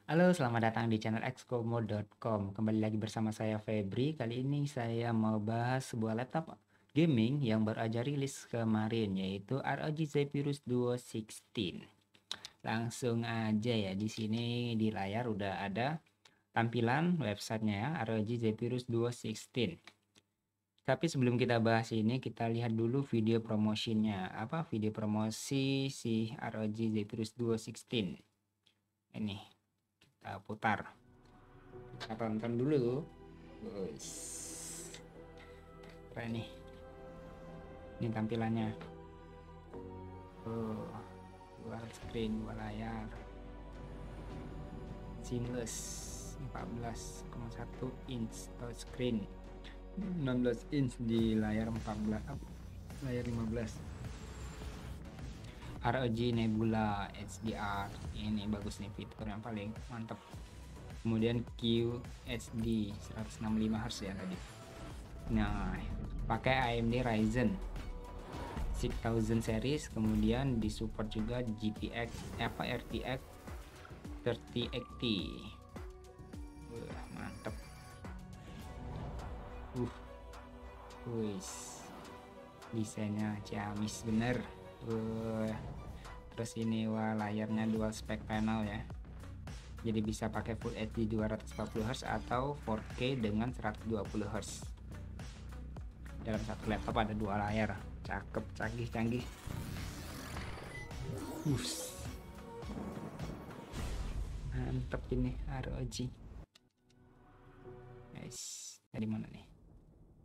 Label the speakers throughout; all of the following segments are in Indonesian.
Speaker 1: Halo, selamat datang di channel xkomo.com. Kembali lagi bersama saya Febri. Kali ini saya mau bahas sebuah laptop gaming yang baru aja rilis kemarin, yaitu ROG Zephyrus Duo 16. Langsung aja ya, di sini di layar udah ada tampilan websitenya ya, ROG Zephyrus Duo 16. Tapi sebelum kita bahas ini, kita lihat dulu video promosinya. Apa video promosi si ROG Zephyrus Duo 16? Ini kita putar. Kita tonton dulu. Guys, keren nih. Ini tampilannya. Oh, dua screen, dua layar. Seamless. 14,1 inch touchscreen. 16 inch di layar 14, layar 15. ROG Nebula HDR. Ini bagus nih, fitur yang paling mantap. Kemudian QHD 165 Hz ya tadi. Nah, pakai AMD Ryzen 6000 series, kemudian disupport juga GTX RTX 3080. Wah, mantep. Wis, desainnya ciamis bener. Terus ini layarnya dual spec panel ya, jadi bisa pakai Full HD 240 Hz atau 4K dengan 120 Hz. Dalam satu laptop ada dua layar. Cakep, canggih. Mantep ini ROG. Guys, dari mana nih?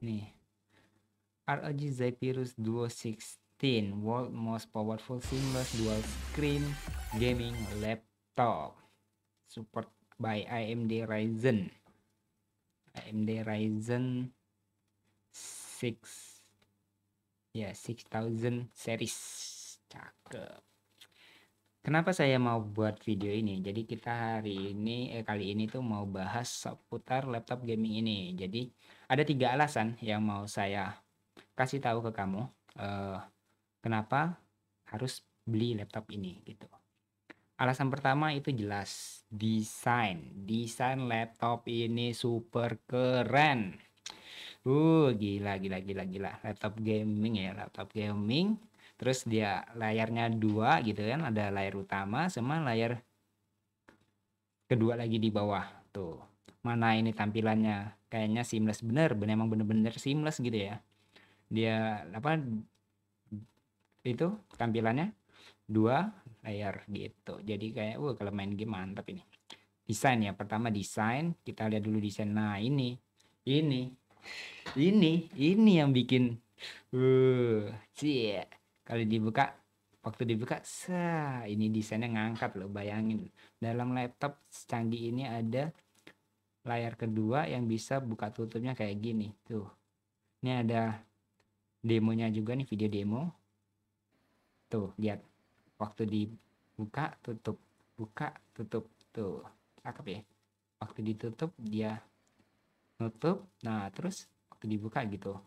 Speaker 1: Nih, ROG Zephyrus Duo 16, world most powerful seamless dual screen gaming laptop, support by AMD Ryzen 6 ya, 6000 series. Cakep. Kenapa saya mau buat video ini? Jadi kita kali ini tuh mau bahas seputar laptop gaming ini. Jadi ada 3 alasan yang mau saya kasih tahu ke kamu, kenapa harus beli laptop ini gitu. Alasan pertama itu jelas, desain laptop ini super keren. Gila. Laptop gaming. Terus dia layarnya dua gitu kan, ada layar utama sama layar kedua lagi di bawah. Tuh. Mana ini tampilannya? Kayaknya seamless emang bener-bener seamless gitu ya. Dia itu tampilannya dua layar gitu. Jadi kayak kalau main game mantap ini. Desain ya, pertama desain, kita lihat dulu desain. Nah, ini ini yang bikin cie. Kalau dibuka, waktu dibuka, ini desainnya ngangkat loh. Bayangin, dalam laptop secanggih ini ada layar kedua yang bisa buka tutupnya kayak gini tuh. Ini ada demonya juga nih, video demo. Tuh, lihat. Waktu dibuka, tutup. Buka, tutup. Tuh, cakep ya. Waktu ditutup, dia nutup. Nah, terus waktu dibuka gitu.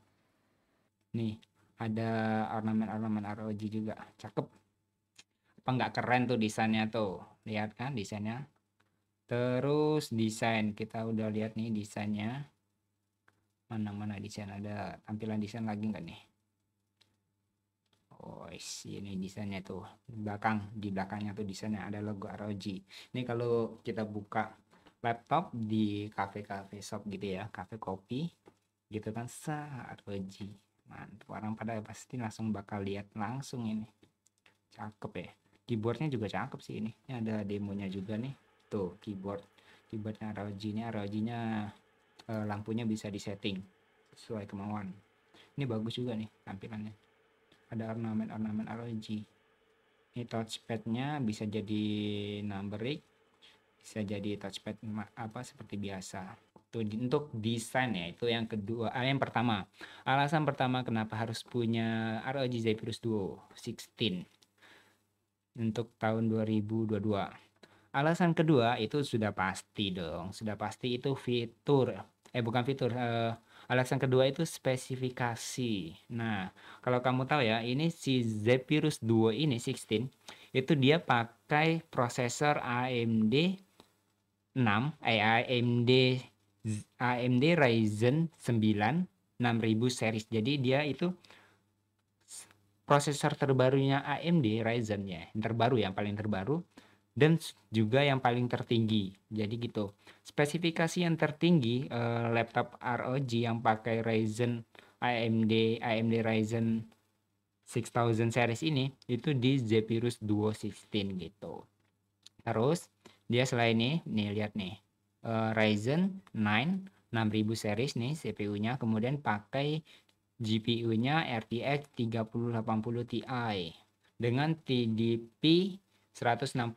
Speaker 1: Nih, ada ornamen-ornamen ROG juga. Cakep. Apa nggak keren tuh desainnya tuh? Lihat kan desainnya. Terus desain. Kita udah lihat nih desainnya. Mana desain, ada tampilan desain lagi nggak nih? Oh, ini desainnya tuh di belakangnya tuh desainnya ada logo ROG. Ini kalau kita buka laptop di kafe shop gitu ya, kafe kopi gitu kan, ROG. Mantap, orang pada pasti langsung bakal lihat langsung ini. Cakep ya. Keyboardnya juga cakep sih ini. Ini ada demonya juga nih. Tuh, keyboardnya ROG-nya lampunya bisa disetting sesuai kemauan. Ini bagus juga nih tampilannya. Ada ornamen ROG. Ini touchpadnya bisa jadi numberic, bisa jadi touchpad seperti biasa. Tuh, untuk desain ya, itu yang kedua. Yang pertama, alasan pertama kenapa harus punya ROG Zephyrus Duo 16 untuk tahun 2022. Alasan kedua itu sudah pasti dong, sudah pasti itu bukan fitur, alasan kedua itu spesifikasi. Nah, kalau kamu tahu ya, ini si Zephyrus Duo ini 16 itu dia pakai prosesor AMD AMD Ryzen 9 6000 series. Jadi dia itu prosesor terbarunya AMD Ryzen ya, yang terbaru, yang paling terbaru, dan juga yang paling tertinggi. Jadi gitu. Spesifikasi yang tertinggi laptop ROG yang pakai Ryzen AMD Ryzen 6000 series ini itu di Zephyrus Duo 16 gitu. Terus dia selain nih lihat nih Ryzen 9 6000 series nih CPU-nya, kemudian pakai GPU-nya RTX 3080 Ti dengan TDP 165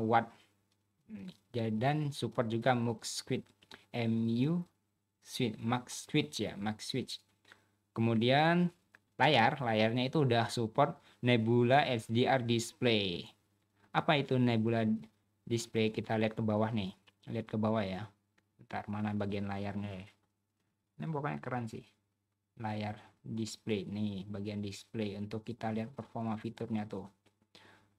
Speaker 1: watt dan support juga Max Switch. Kemudian layarnya itu udah support Nebula HDR display. Apa itu Nebula display? Kita lihat ke bawah nih. Lihat ke bawah ya. Bentar, mana bagian layarnya ya. Ini pokoknya keren sih. Layar display nih, bagian display untuk kita lihat performa fiturnya tuh.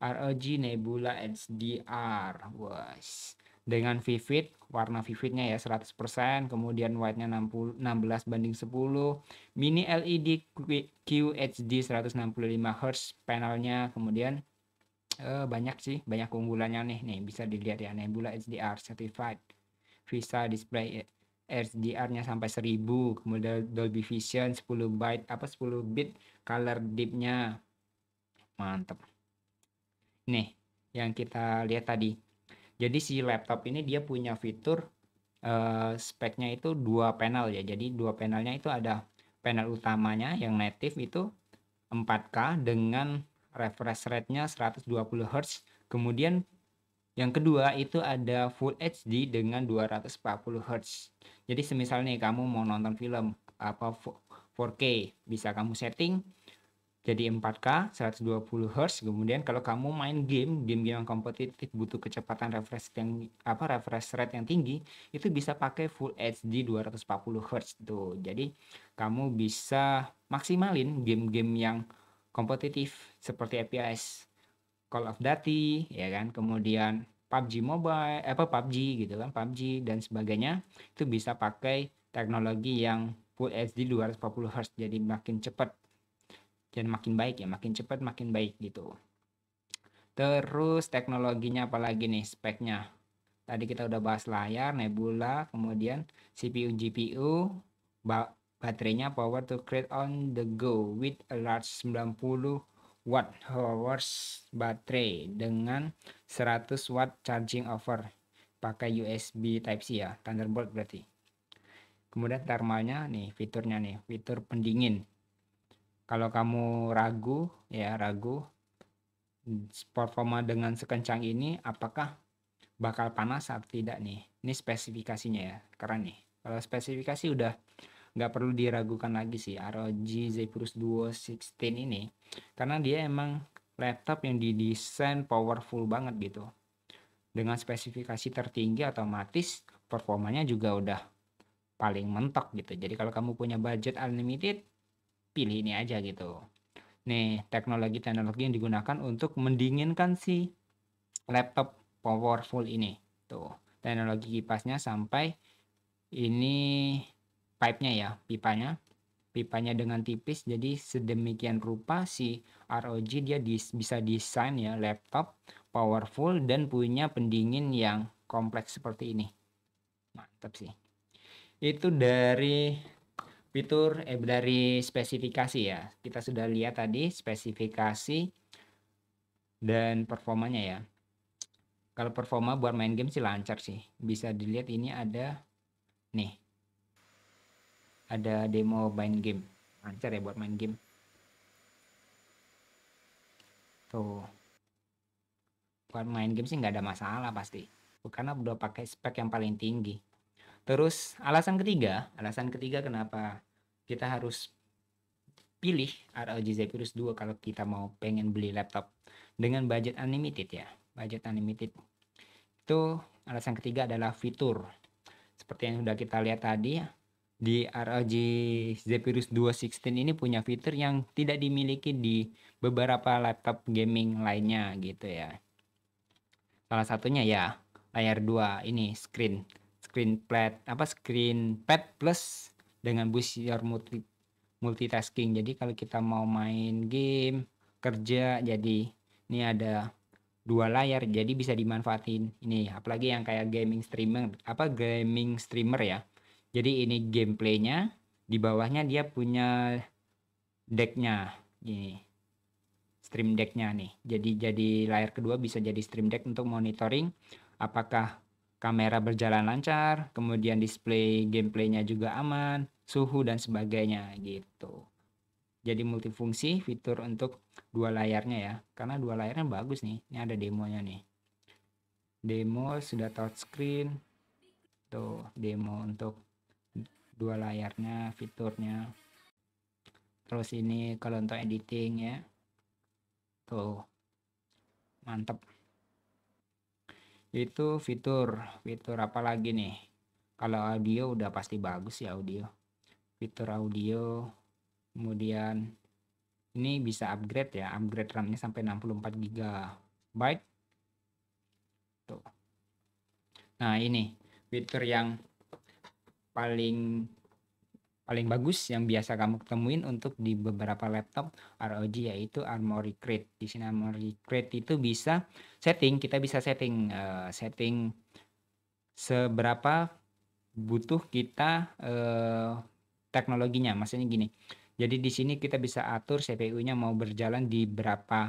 Speaker 1: ROG Nebula HDR. Was. Dengan vivid, warna vividnya ya 100%, kemudian white-nya 16:10, mini LED QHD 165 Hz panelnya, kemudian banyak keunggulannya nih bisa dilihat ya, Nebula HDR certified, VISA display HDR-nya sampai 1000, kemudian Dolby Vision 10 bit color depth-nya. Mantap. Nih yang kita lihat tadi. Jadi si laptop ini dia punya fitur speknya itu 2 panel ya. Jadi 2 panelnya itu ada panel utamanya yang native itu 4K dengan refresh rate-nya 120 Hz. Kemudian yang kedua itu ada Full HD dengan 240 Hz. Jadi semisal nih kamu mau nonton film 4K, bisa kamu setting jadi 4K 120 Hz. Kemudian kalau kamu main game yang kompetitif butuh kecepatan refresh rate yang tinggi, itu bisa pakai Full HD 240 Hz tuh. Jadi kamu bisa maksimalin game-game yang kompetitif seperti FPS, Call of Duty ya kan, kemudian PUBG Mobile, PUBG gitu kan, PUBG dan sebagainya, itu bisa pakai teknologi yang Full HD 240 Hz. Jadi makin cepat dan makin baik ya, makin cepat makin baik gitu. Terus teknologinya apalagi nih, speknya. Tadi kita udah bahas layar, Nebula, kemudian CPU, GPU, baterainya power to create on the go with a large 90 watt hours baterai dengan 100 watt charging over, pakai USB Type-C ya, Thunderbolt berarti. Kemudian thermalnya nih, fiturnya nih, fitur pendingin. Kalau kamu ragu performa dengan sekencang ini apakah bakal panas atau tidak nih. Ini spesifikasinya ya, keren nih. Kalau spesifikasi udah nggak perlu diragukan lagi sih ROG Zephyrus Duo 16 ini, karena dia emang laptop yang didesain powerful banget gitu. Dengan spesifikasi tertinggi otomatis performanya juga udah paling mentok gitu. Jadi kalau kamu punya budget unlimited, pilih ini aja gitu. Nih, teknologi yang digunakan untuk mendinginkan si laptop powerful ini. Tuh, teknologi kipasnya sampai ini pipe-nya ya, pipanya dengan tipis, jadi sedemikian rupa si ROG dia bisa desain ya laptop powerful dan punya pendingin yang kompleks seperti ini. Mantap sih. Itu dari fitur dari spesifikasi ya. Kita sudah lihat tadi spesifikasi dan performanya ya. Kalau performa buat main game sih lancar sih. Bisa dilihat ini ada nih. Ada demo main game. Lancar ya buat main game. Tuh. Buat main game sih nggak ada masalah pasti. Karena udah pakai spek yang paling tinggi. Terus alasan ketiga kenapa kita harus pilih ROG Zephyrus 2 kalau kita mau pengen beli laptop dengan budget unlimited ya. Budget unlimited. Itu alasan ketiga adalah fitur. Seperti yang sudah kita lihat tadi, di ROG Zephyrus Duo 16 ini punya fitur yang tidak dimiliki di beberapa laptop gaming lainnya gitu ya. Salah satunya ya layar 2 ini screen pad plus dengan booster multitasking. Jadi kalau kita mau main game, kerja, jadi ini ada 2 layar, jadi bisa dimanfaatin. Ini apalagi yang kayak gaming streamer ya. Jadi ini gameplaynya, di bawahnya dia punya decknya ini, stream decknya nih. Jadi layar kedua bisa jadi stream deck untuk monitoring apakah kamera berjalan lancar, kemudian display gameplaynya juga aman, suhu dan sebagainya gitu. Jadi multifungsi fitur untuk 2 layarnya ya, karena 2 layarnya bagus nih. Ini ada demonya nih. Demo sudah touchscreen. Tuh, demo untuk 2 layarnya, fiturnya. Terus ini kalau untuk editing ya. Tuh, mantap. Itu fitur apa lagi nih? Kalau audio udah pasti bagus ya audio. Fitur audio, kemudian ini bisa upgrade ya, upgrade RAM-nya sampai 64 GB. Tuh. Nah, ini fitur yang paling bagus yang biasa kamu ketemuin untuk di beberapa laptop ROG, yaitu Armoury Crate. Di sini Armoury Crate itu bisa kita bisa setting seberapa butuh kita teknologinya. Maksudnya gini. Jadi di sini kita bisa atur CPU-nya mau berjalan di berapa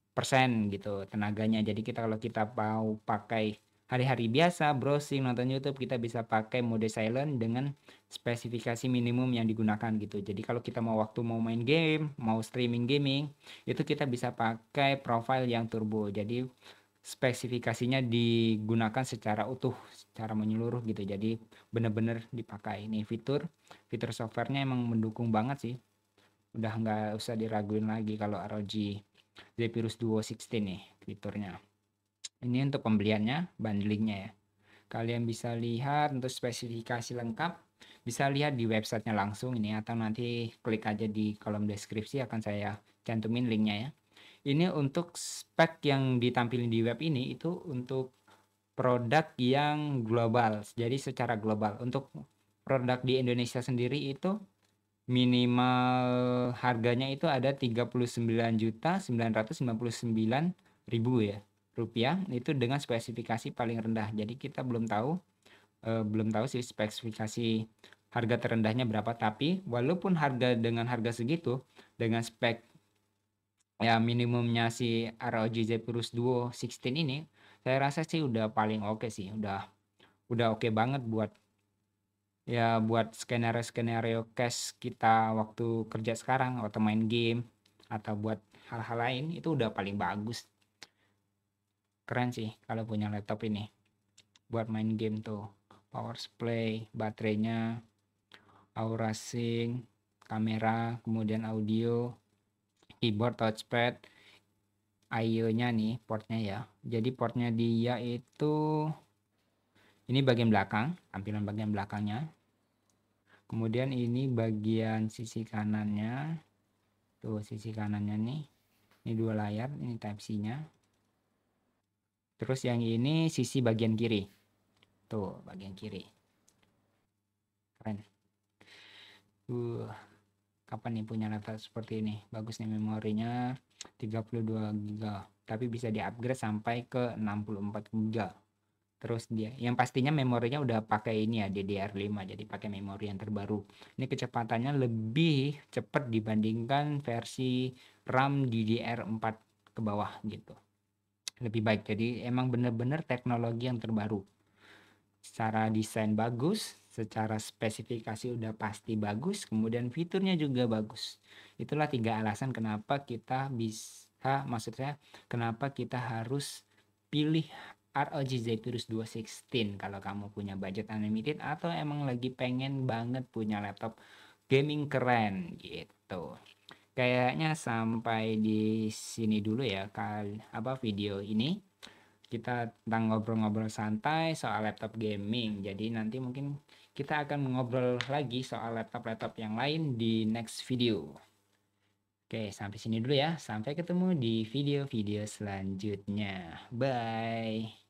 Speaker 1: persen gitu tenaganya. Jadi kalau kita mau pakai hari-hari biasa browsing nonton YouTube, kita bisa pakai mode silent dengan spesifikasi minimum yang digunakan gitu. Jadi kalau kita mau main game, mau streaming gaming, itu kita bisa pakai profile yang turbo. Jadi spesifikasinya digunakan secara utuh, secara menyeluruh gitu. Jadi bener-bener dipakai. Ini fitur softwarenya emang mendukung banget sih. Udah nggak usah diraguin lagi kalau ROG Zephyrus Duo 16 nih fiturnya. Ini untuk pembeliannya, bundlingnya ya. Kalian bisa lihat untuk spesifikasi lengkap, bisa lihat di websitenya langsung ini, atau nanti klik aja di kolom deskripsi, akan saya cantumin linknya ya. Ini untuk spek yang ditampilkan di web ini itu untuk produk yang global, jadi secara global. Untuk produk di Indonesia sendiri itu minimal harganya itu ada 39.999.000 ya rupiah, itu dengan spesifikasi paling rendah. Jadi kita belum tahu sih spesifikasi harga terendahnya berapa, tapi walaupun dengan harga segitu, dengan spek ya minimumnya si ROG Zephyrus Duo 16 ini, saya rasa sih udah paling oke sih, udah oke banget buat skenario cash kita waktu kerja sekarang atau main game atau buat hal-hal lain, itu udah paling bagus. Keren sih kalau punya laptop ini buat main game tuh. Power supply, baterainya, aura sync, kamera, kemudian audio, keyboard, touchpad, IO-nya nih portnya ya. Jadi portnya dia itu ini bagian belakang, tampilan bagian belakangnya. Kemudian ini bagian sisi kanannya. Tuh sisi kanannya nih. Ini 2 layar, ini type C-nya. Terus yang ini sisi bagian kiri. Tuh, bagian kiri. Keren. Kapan nih punya laptop seperti ini? Bagus nih, memorinya 32 GB. Tapi bisa di-upgrade sampai ke 64 GB. Terus yang pastinya memorinya udah pakai ini ya, DDR5, jadi pakai memori yang terbaru. Ini kecepatannya lebih cepat dibandingkan versi RAM DDR4 ke bawah gitu. Lebih baik, jadi emang bener-bener teknologi yang terbaru. Secara desain bagus, secara spesifikasi udah pasti bagus, kemudian fiturnya juga bagus. Itulah 3 alasan kenapa kita kenapa kita harus pilih ROG Zephyrus Duo 16 kalau kamu punya budget unlimited atau emang lagi pengen banget punya laptop gaming keren gitu. Kayaknya sampai di sini dulu ya video ini. Kita tentang ngobrol-ngobrol santai soal laptop gaming. Jadi nanti mungkin kita akan ngobrol lagi soal laptop-laptop yang lain di next video. Oke, sampai sini dulu ya. Sampai ketemu di video-video selanjutnya. Bye.